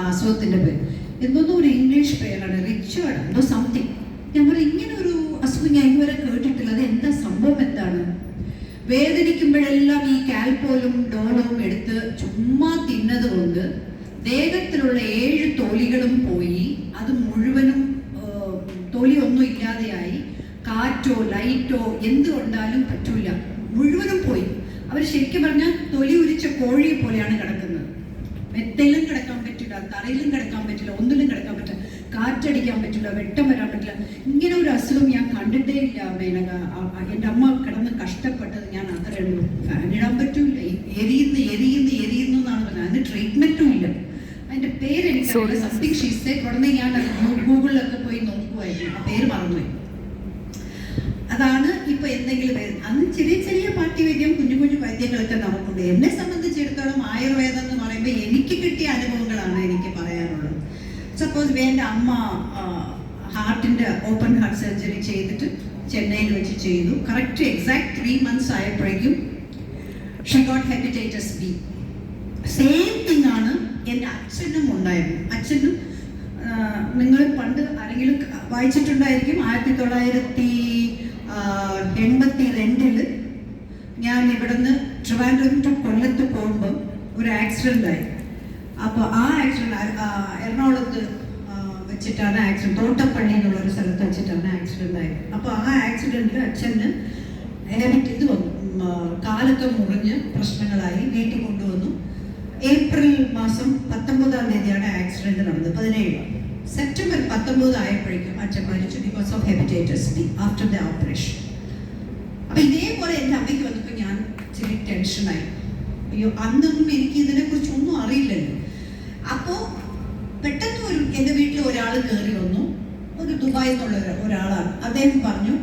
അസുഖത്തിന്റെ പേര് എന്തോന്നും ഒരു ഇംഗ്ലീഷ് പേരാണ്, റിച്ചാർഡ് എന്തോ സംതിങ്. ഞാൻ പറയും ഇങ്ങനെ ഒരു അസുഖം ഞാൻ ഇതുവരെ കേട്ടിട്ടില്ല, അത് എന്താ സംഭവം എന്താണ്? വേദനിക്കുമ്പോഴെല്ലാം ഈ കാൽപോലും ഡോളവും എടുത്ത് ചുമ്മാ തിന്നത് കൊണ്ട് ദേഹത്തിലുള്ള 7 തൊലികളും പോയി, അത് മുഴുവനും തൊലി ഒന്നും ഇല്ലാതെയായി. കാറ്റോ ലൈറ്റോ എന്ത് കൊണ്ടാലും പറ്റൂല, മുഴുവനും പോയി. അവർ ശരിക്കും പറഞ്ഞാൽ തൊലി ഉരിച്ച കോഴിയെ പോലെയാണ് കിടക്കുന്നത്. മെത്തയിലും കിടക്കാൻ പറ്റില്ല, തറയിലും കിടക്കാൻ പറ്റില്ല, ഒന്നിലും കിടക്കാൻ പറ്റില്ല, കാറ്റടിക്കാൻ പറ്റില്ല, വെട്ടം വരാൻ പറ്റില്ല. ഇങ്ങനെ ഒരു അസുഖം ഞാൻ കണ്ടിട്ടേ ഇല്ല മേനക. എൻ്റെ അമ്മ കിടന്ന് കഷ്ടപ്പെട്ടത് ഞാൻ അത്രേ ഉള്ളൂ. ഫാൻ ഇടാൻ പറ്റൂല, എരിയുന്നു എന്നാണ് പറഞ്ഞത്. അതിന് ട്രീറ്റ്മെന്റും ഇല്ല. അതിന്റെ പേര് എനിക്ക് സംതിങ് ഷീസെ. ഉടനെ ഞാൻ ഗൂഗിളിലൊക്കെ പോയി നോക്കുമായിരുന്നു, ആ പേര് മറന്നുപോയി. അതാണ് ഇപ്പൊ എന്തെങ്കിലും അന്ന് ചെറിയ ചെറിയ പാർട്ടി വൈദ്യം, കുഞ്ഞു കുഞ്ഞു വൈദ്യങ്ങളൊക്കെ നമുക്കുണ്ട്. എന്നെ സംബന്ധിച്ചിടത്തോളം ആയുർവേദം എന്ന് പറയുമ്പോൾ എനിക്ക് കിട്ടിയ അനുഭവങ്ങളാണ് എനിക്ക് പറയാനുള്ളത്. സപ്പോസ് എൻ്റെ അമ്മ ഹാർട്ടിന്റെ ഓപ്പൺ ഹാർട്ട് സർജറി ചെയ്തിട്ട് ചെന്നൈയിൽ വെച്ച് ചെയ്തു. കറക്റ്റ് എക്സാക്ട് 3 months ആയപ്പോഴേക്കും she got hepatitis B. Same thing ആണ് എൻ്റെ അച്ഛനും ഉണ്ടായിരുന്നു. അച്ഛനും നിങ്ങൾ പണ്ട് ആരെങ്കിലും വായിച്ചിട്ടുണ്ടായിരിക്കും, 1982 ഞാൻ ഇവിടുന്ന് ട്രിവാൻഡ്രം ടു കൊല്ലത്ത് പോകുമ്പോൾ ഒരു ആക്സിഡൻ്റ് ആയി. അപ്പോൾ ആ ആക്സിഡൻറ്റ് എറണാകുളത്ത് വെച്ചിട്ടാണ് ആക്സിഡൻറ്റ്, തോട്ടപ്പള്ളി എന്നുള്ളൊരു സ്ഥലത്ത് വെച്ചിട്ടാണ് ആക്സിഡൻ്റ് ആയത്. അപ്പോൾ ആ ആക്സിഡൻറ്റിൽ അച്ഛന് ഇത് വന്നു, കാലൊക്കെ മുറിഞ്ഞ് പ്രശ്നങ്ങളായി, വീട്ടിൽ കൊണ്ടുവന്നു. ഏപ്രിൽ മാസം 19-ാം തീയതിയാണ് ആക്സിഡൻറ്റ് നടന്നത്. 17 സെപ്റ്റംബർ 19 ആയപ്പോഴേക്കും അച്ഛൻ മരിച്ചു because of hepatitis B after the operation. അപ്പൊ ഇതേപോലെ എൻ്റെ അമ്മയ്ക്ക് വന്നപ്പോൾ ഞാൻ ഇച്ചിരി ടെൻഷനായി. അയ്യോ, അന്നൊന്നും എനിക്ക് ഇതിനെക്കുറിച്ച് ഒന്നും അറിയില്ലല്ലോ. അപ്പോൾ പെട്ടെന്ന് എൻ്റെ വീട്ടിൽ ഒരാൾ കയറി വന്നു, ഒരു ദുബായിൽ നിന്നുള്ള ഒരാളാണ്. അദ്ദേഹം പറഞ്ഞു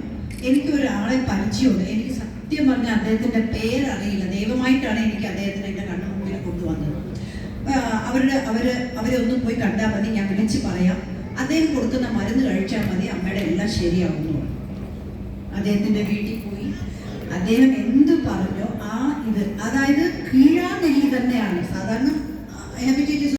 എനിക്ക് ഒരാളെ പരിചയമുണ്ട്. എനിക്ക് സത്യം പറഞ്ഞ അദ്ദേഹത്തിൻ്റെ പേരറിയില്ല, ദൈവമായിട്ടാണ് എനിക്ക് അദ്ദേഹത്തിന് എൻ്റെ കണ്ണു മുമ്പിൽ കൊണ്ടുവന്നത്. അവരെ ഒന്നും പോയി കണ്ടാൽ മതി, ഞാൻ വിളിച്ച് പറയാം. അദ്ദേഹം കൊടുക്കുന്ന മരുന്ന് കഴിച്ചാൽ മതി, അമ്മയുടെ എല്ലാം ശരിയാവുന്നു. അദ്ദേഹത്തിന്റെ വീട്ടിൽ പോയി അദ്ദേഹം എന്ത് പറഞ്ഞോ ആ ഇത്, അതായത് കീഴാ നെല്ലി തന്നെയാണ് സാധാരണ ഹെപ്പറ്റൈറ്റിസ്